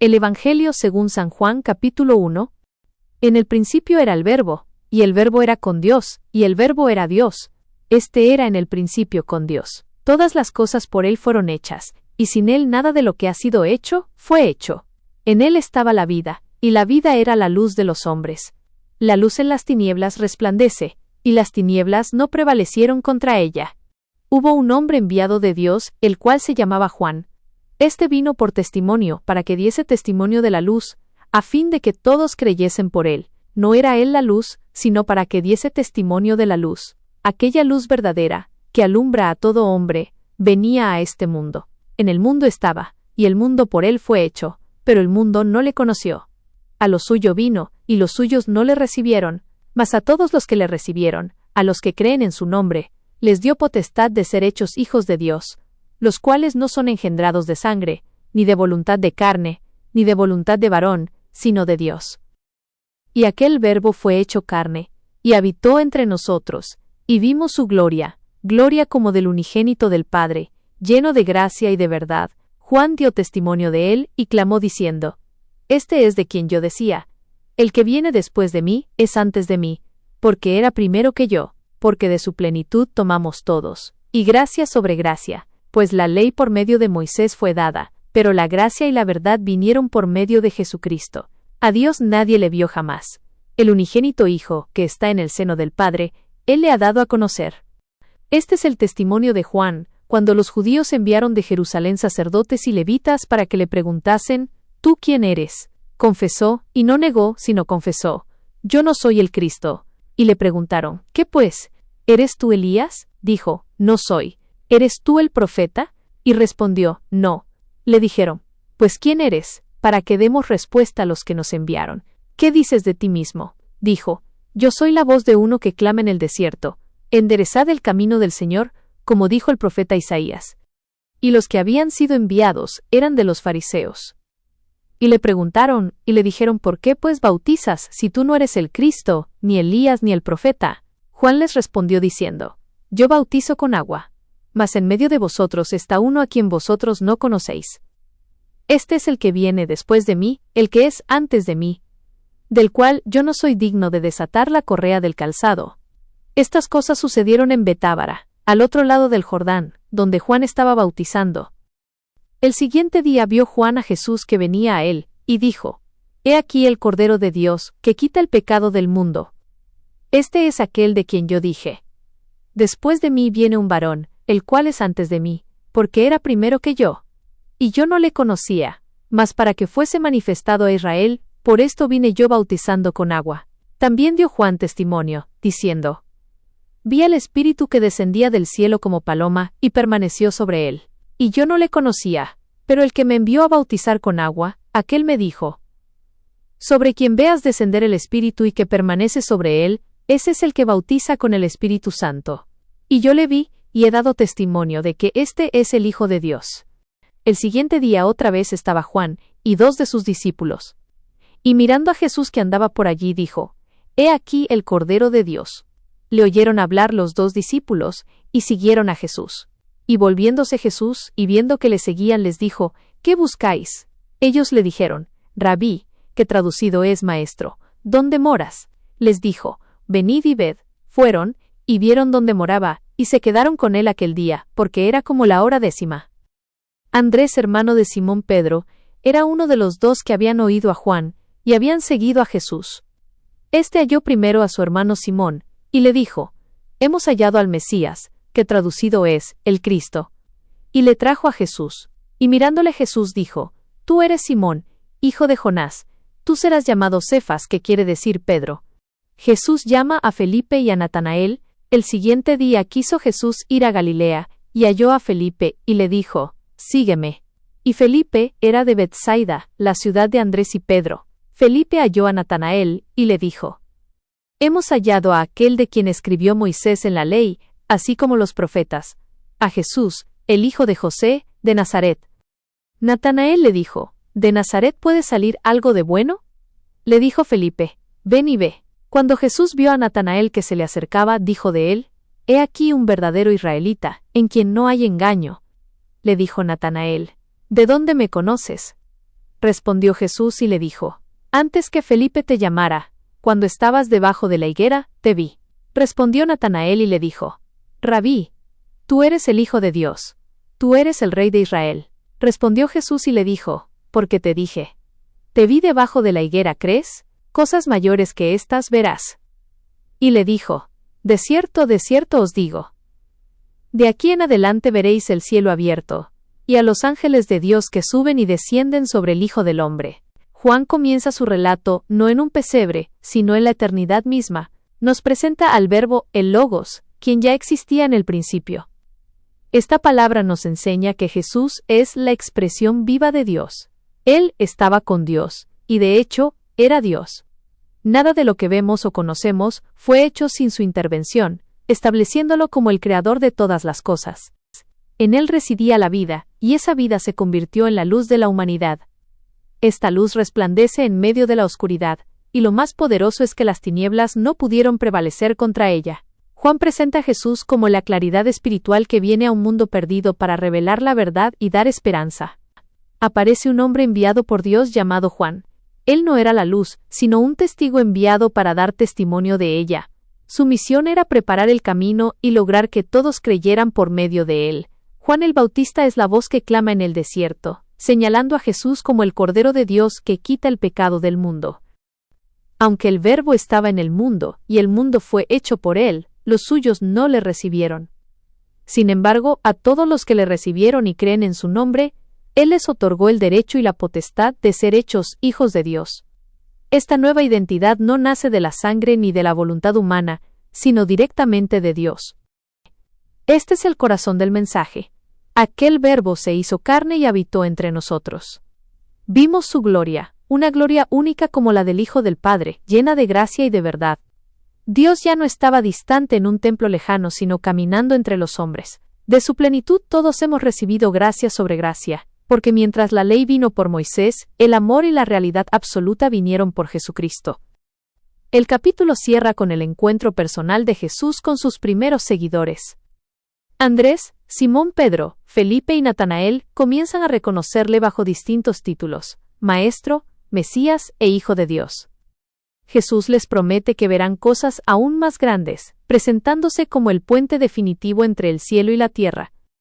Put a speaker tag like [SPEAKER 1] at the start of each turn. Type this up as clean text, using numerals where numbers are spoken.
[SPEAKER 1] El Evangelio según San Juan capítulo 1. En el principio era el Verbo, y el Verbo era con Dios, y el Verbo era Dios. Este era en el principio con Dios. Todas las cosas por Él fueron hechas, y sin Él nada de lo que ha sido hecho, fue hecho. En Él estaba la vida, y la vida era la luz de los hombres. La luz en las tinieblas resplandece, y las tinieblas no prevalecieron contra ella. Hubo un hombre enviado de Dios, el cual se llamaba Juan. Este vino por testimonio, para que diese testimonio de la luz, a fin de que todos creyesen por él. No era él la luz, sino para que diese testimonio de la luz. Aquella luz verdadera, que alumbra a todo hombre, venía a este mundo. En el mundo estaba, y el mundo por él fue hecho, pero el mundo no le conoció. A lo suyo vino, y los suyos no le recibieron, mas a todos los que le recibieron, a los que creen en su nombre, les dio potestad de ser hechos hijos de Dios, los cuales no son engendrados de sangre, ni de voluntad de carne, ni de voluntad de varón, sino de Dios. Y aquel Verbo fue hecho carne, y habitó entre nosotros, y vimos su gloria, gloria como del unigénito del Padre, lleno de gracia y de verdad. Juan dio testimonio de él, y clamó diciendo: Este es de quien yo decía: El que viene después de mí, es antes de mí, porque era primero que yo, porque de su plenitud tomamos todos, y gracia sobre gracia. Pues la ley por medio de Moisés fue dada, pero la gracia y la verdad vinieron por medio de Jesucristo. A Dios nadie le vio jamás. El unigénito Hijo, que está en el seno del Padre, Él le ha dado a conocer. Este es el testimonio de Juan, cuando los judíos enviaron de Jerusalén sacerdotes y levitas para que le preguntasen: ¿Tú quién eres? Confesó, y no negó, sino confesó: Yo no soy el Cristo. Y le preguntaron: ¿Qué pues? ¿Eres tú Elías? Dijo: No soy. ¿Eres tú el profeta? Y respondió: No. Le dijeron: Pues ¿quién eres? Para que demos respuesta a los que nos enviaron. ¿Qué dices de ti mismo? Dijo: Yo soy la voz de uno que clama en el desierto: Enderezad el camino del Señor, como dijo el profeta Isaías. Y los que habían sido enviados eran de los fariseos. Y le preguntaron, y le dijeron: ¿Por qué pues bautizas, si tú no eres el Cristo, ni Elías, ni el profeta? Juan les respondió diciendo: Yo bautizo con agua, mas en medio de vosotros está uno a quien vosotros no conocéis. Este es el que viene después de mí, el que es antes de mí, del cual yo no soy digno de desatar la correa del calzado. Estas cosas sucedieron en Betábara, al otro lado del Jordán, donde Juan estaba bautizando. El siguiente día vio Juan a Jesús que venía a él, y dijo: He aquí el Cordero de Dios, que quita el pecado del mundo. Este es aquel de quien yo dije: Después de mí viene un varón, el cual es antes de mí, porque era primero que yo. Y yo no le conocía, mas para que fuese manifestado a Israel, por esto vine yo bautizando con agua. También dio Juan testimonio, diciendo: Vi al Espíritu que descendía del cielo como paloma, y permaneció sobre él. Y yo no le conocía, pero el que me envió a bautizar con agua, aquel me dijo: Sobre quien veas descender el Espíritu y que permanece sobre él, ese es el que bautiza con el Espíritu Santo. Y yo le vi, y he dado testimonio de que este es el Hijo de Dios. El siguiente día otra vez estaba Juan, y dos de sus discípulos. Y mirando a Jesús que andaba por allí, dijo: He aquí el Cordero de Dios. Le oyeron hablar los dos discípulos, y siguieron a Jesús. Y volviéndose Jesús, y viendo que le seguían, les dijo: ¿Qué buscáis? Ellos le dijeron: Rabí, que traducido es maestro, ¿dónde moras? Les dijo: Venid y ved. Fueron, y vieron dónde moraba, y se quedaron con él aquel día, porque era como la hora 10. Andrés, hermano de Simón Pedro, era uno de los dos que habían oído a Juan, y habían seguido a Jesús. Este halló primero a su hermano Simón, y le dijo: Hemos hallado al Mesías, que traducido es, el Cristo. Y le trajo a Jesús. Y mirándole Jesús dijo: Tú eres Simón, hijo de Jonás, tú serás llamado Cefas, que quiere decir Pedro. Jesús llama a Felipe y a Natanael. El siguiente día quiso Jesús ir a Galilea, y halló a Felipe, y le dijo: Sígueme. Y Felipe era de Betsaida, la ciudad de Andrés y Pedro. Felipe halló a Natanael, y le dijo: Hemos hallado a aquel de quien escribió Moisés en la ley, así como los profetas, a Jesús, el hijo de José, de Nazaret. Natanael le dijo: ¿De Nazaret puede salir algo de bueno? Le dijo Felipe: Ven y ve. Cuando Jesús vio a Natanael que se le acercaba, dijo de él: He aquí un verdadero israelita, en quien no hay engaño. Le dijo Natanael: ¿De dónde me conoces? Respondió Jesús y le dijo: Antes que Felipe te llamara, cuando estabas debajo de la higuera, te vi. Respondió Natanael y le dijo: Rabí, tú eres el Hijo de Dios, tú eres el Rey de Israel. Respondió Jesús y le dijo: Porque te dije, te vi debajo de la higuera, ¿crees? Cosas mayores que estas verás. Y le dijo: de cierto os digo, de aquí en adelante veréis el cielo abierto, y a los ángeles de Dios que suben y descienden sobre el Hijo del Hombre. Juan comienza su relato no en un pesebre, sino en la eternidad misma. Nos presenta al Verbo, el Logos, quien ya existía en el principio. Esta palabra nos enseña que Jesús es la expresión viva de Dios. Él estaba con Dios, y de hecho, era Dios. Nada de lo que vemos o conocemos fue hecho sin su intervención, estableciéndolo como el creador de todas las cosas. En él residía la vida, y esa vida se convirtió en la luz de la humanidad. Esta luz resplandece en medio de la oscuridad, y lo más poderoso es que las tinieblas no pudieron prevalecer contra ella. Juan presenta a Jesús como la claridad espiritual que viene a un mundo perdido para revelar la verdad y dar esperanza. Aparece un hombre enviado por Dios llamado Juan. Él no era la luz, sino un testigo enviado para dar testimonio de ella. Su misión era preparar el camino y lograr que todos creyeran por medio de él. Juan el Bautista es la voz que clama en el desierto, señalando a Jesús como el Cordero de Dios que quita el pecado del mundo. Aunque el Verbo estaba en el mundo, y el mundo fue hecho por él, los suyos no le recibieron. Sin embargo, a todos los que le recibieron y creen en su nombre, él les otorgó el derecho y la potestad de ser hechos hijos de Dios. Esta nueva identidad no nace de la sangre ni de la voluntad humana, sino directamente de Dios. Este es el corazón del mensaje. Aquel Verbo se hizo carne y habitó entre nosotros. Vimos su gloria, una gloria única como la del Hijo del Padre, llena de gracia y de verdad. Dios ya no estaba distante en un templo lejano, sino caminando entre los hombres. De su plenitud todos hemos recibido gracia sobre gracia, porque mientras la ley vino por Moisés, el amor y la realidad absoluta vinieron por Jesucristo. El capítulo cierra con el encuentro personal de Jesús con sus primeros seguidores. Andrés, Simón Pedro, Felipe y Natanael comienzan a reconocerle bajo distintos títulos: Maestro, Mesías e Hijo de Dios. Jesús les promete que verán cosas aún más grandes, presentándose como el puente definitivo entre el cielo y la tierra.